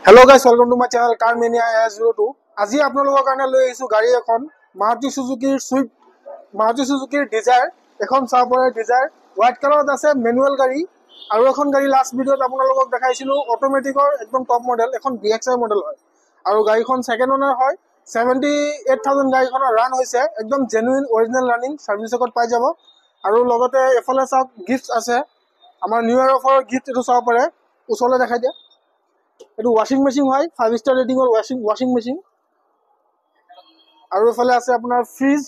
Hello guys, welcome to my channel Car Mania AS02. আজি আপোনালোকৰ কাৰণে লৈ আহিছো গাড়ী এখন Maruti Suzuki Swift, Maruti Suzuki Dzire এখন চাপৰে Dzire হোৱাইট কালাৰত আছে মেনুৱেল গাড়ী আৰু এখন গাড়ী লাষ্ট ভিডিঅ'ত আপোনালোকক দেখাইছিলো অটোমেটিকৰ একদম টপ মডেল এখন BXI মডেল হয় আৰু গাড়ীখন সেকেন্ড ওনাৰ হয় 78000 গাড়ীখনৰ ৰান হৈছে একদম genuine original running service record পাই যাব আৰু লগতে এফালে সব গিফটস আছে আমাৰ নিউ ইয়াৰ অফাৰ গিফট এটো চাব পাৰে ওচৰলৈ দেখাই দিয়া এটো ওয়াশিং মেশিন হয় 5 স্টাৰ ৰেটিং এৰ ওয়াশিং মেশিন আৰু এফালে আছে আপোনাৰ ফ্ৰিজ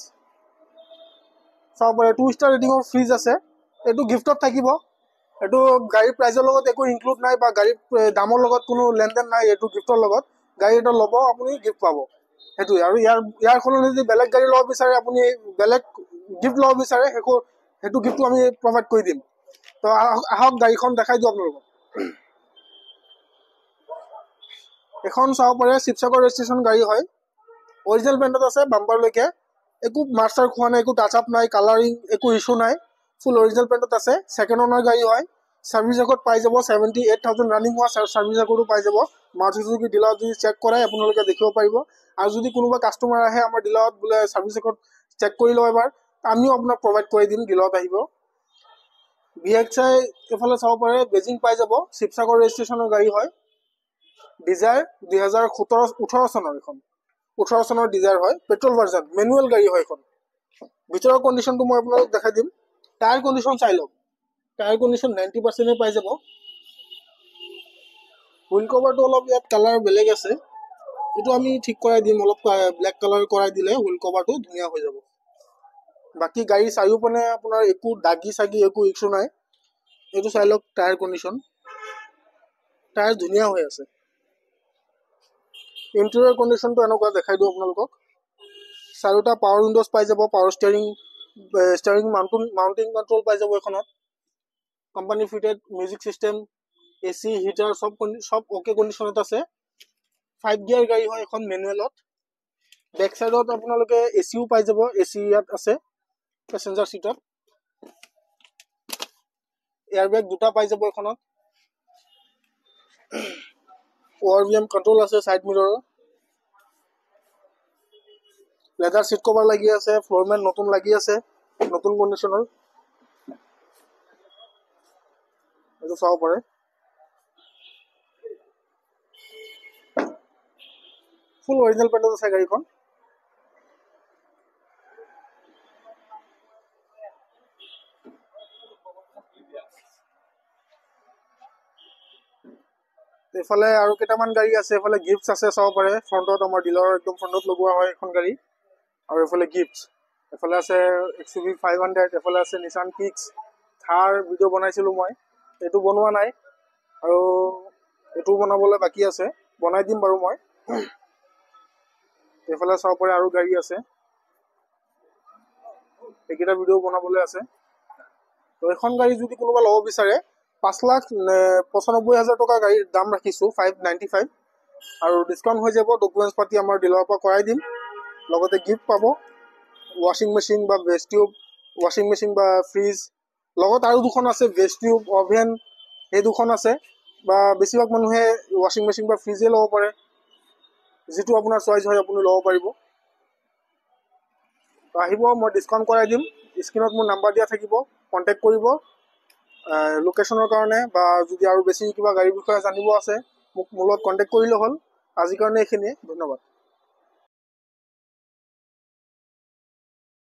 সবৰে 2 স্টাৰ ৰেটিং এৰ ফ্ৰিজ আছে এটো গিফটত থাকিব এটো গাড়ী প্ৰাইজৰ লগত একো ইনক্লুড নাই বা গাড়ী দামৰ লগত কোনো লেনদেন নাই এটো গিফটৰ লগত গাড়ী এটা লব আপুনি গিফট পাব এটো আৰু ইয়াৰ খলনি যদি বেলেগ গাড়ী লব বিচাৰে আপুনি বেলেগ গিফট লব বিচাৰে হেতু গিফটটো আমি প্ৰভাইড কৰি দিম তো আহক গাড়ীখন দেখাই দিও আপোনালোকক এখন চাও পৰে শিৱসাগৰ ৰেজিষ্ট্ৰেচন গাড়ী হয় অৰিজিনাল পেইণ্টত আছে বাম্পাৰ লৈকে একো মাস্টাৰ খোৱা নাই একো টাচ আপ নাই কালাৰিং একো ইস্যু নাই ফুল অৰিজিনাল পেইণ্টত আছে সেকেন্ড ওনাৰ গাড়ী হয় সাৰ্ভিস ৰেকৰ্ড পাই যাব 78000 ৰানিং হোৱা সাৰ্ভিস ৰেকৰ্ডও পাই যাব Maruti Suzuki ডিলাৰ যদি চেক কৰে আপোনালোকে দেখিব পাৰিব আৰু যদি কোনোবা কাস্টমাৰ আহে আমাৰ ডিলাৰত বলে সাৰ্ভিস ৰেকৰ্ড চেক কৰি লও এবাৰ আমিও আপোনাক প্ৰভাইড কৰি দিম ডিলাৰত আহিব BXI এফালে চাও পৰে বেজিং পাই যাব শিৱসাগৰ ৰেজিষ্ট্ৰেচনৰ গাড়ী হয় Dzire 2017-18 চনৰ এখন 18 চনৰ Dzire হয় পেট্ৰল ভাৰ্জন মেনুৱেল গাড়ী হয় এখন ভিতৰৰ কন্ডিশনটো মই আপোনাক দেখাই দিম টায়াৰ কন্ডিশন চাই লওক টায়াৰ কন্ডিশন 90% এ পাই যাব হুইল কভাৰটো অলপ ইয়াত কালাৰ বেলেগ আছে এটো আমি ঠিক কৰাই দিম অলপ ব্ল্যাক কালাৰ কৰাই দিলে হুইল কভাৰটো ধুনীয়া হৈ যাব বাকি গাড়ী চাইও পনে আপোনাৰ একো দাগি সাগি একো ইস্যু নাই এটো চাই লওক টায়াৰ কন্ডিশন টায়াৰ ধুনীয়া হৈ আছে ইন্টেৰিয়ৰ কন্ডিশনটো এনেকুৱা দেখাই দিও আপোনালোকক চাৰিটা পাৱাৰ উইন্ডোজ পাই যাব পাৱাৰ ষ্টিয়াৰিং মাউন্টিং কন্ট্ৰোল পাই যাব এখনত company fitted music system AC heater সব ওকে কন্ডিশনত আছে 5 গিয়াৰ গাড়ী হয় এখন মেনুৱেলত বেক সাইডত আপোনালোকে এসিও পাই যাব এসি ইয়াত আছে প্যাসেঞ্জাৰ সিটত এয়াৰবেগ দুটা পাই যাব এখনত ORVM control আছে side mirror leather seat cover লাগি আছে ফ্লোর ম্যাট নতুন লাগি আছে নতুন কন্ডিশনার এটো চাও পরে ফুল অরিজিনাল পেইন্ট আছে গাড়ীখন এফালে আৰু কেটামান গাড়ী আছে এফালে গিফটস আছে চাও পাৰে ফ্ৰন্টত আমাৰ ডিলাৰৰ একদম ফ্ৰন্টত লগোৱা হয় এখন গাড়ী আৰু এফালে গিফটস এফালে আছে XUV 500 এফালে আছে Nissan Kicks থাৰ ভিডিও বনাইছিলো মই এটো বনোৱা নাই আৰু এটো বনাবলৈ বাকি আছে বনাই দিম বাৰু মই এফালে চাও পাৰে আৰু গাড়ী আছে একিটা ভিডিও বনাবলৈ আছে তো এখন গাড়ী যদি কোনোবা লব বিচাৰে 5,95,000 টকা গাড়ীৰ দাম ৰাখিছো 595 আৰু ডিসকাউন্ট হৈ যাব ডকুমেন্টস পাতি আমাৰ ডিলাৰৰ পৰা কৰাই দিম লগতে গিফট পাব ওয়াশিং মেশিন বা বেস্ট টিউব ওয়াশিং মেশিন বা ফ্ৰিজ লগত আৰু দুখন আছে বেস্ট টিউব ওভেন এই দুখন আছে বা বেছিভাগ মানুহে ওয়াশিং মেশিন বা ফ্ৰিজে লব পাৰে যেটো আপোনাৰ চয়েস হয় আপুনি লব পাৰিব তো আহিব মই ডিসকাউন্ট কৰাই দিম স্ক্ৰিনত মোৰ নাম্বাৰ দিয়া থাকিব কন্টাক্ট কৰিব লোকেশনৰ কাৰণে বা যদি আৰু বেছি কিবা গাড়ী বিষয়ে জানিব আছে মোক মূলত কন্টাক্ট কৰিলে হল আজিৰ কাৰণে এখিনিয়ে ধন্যবাদ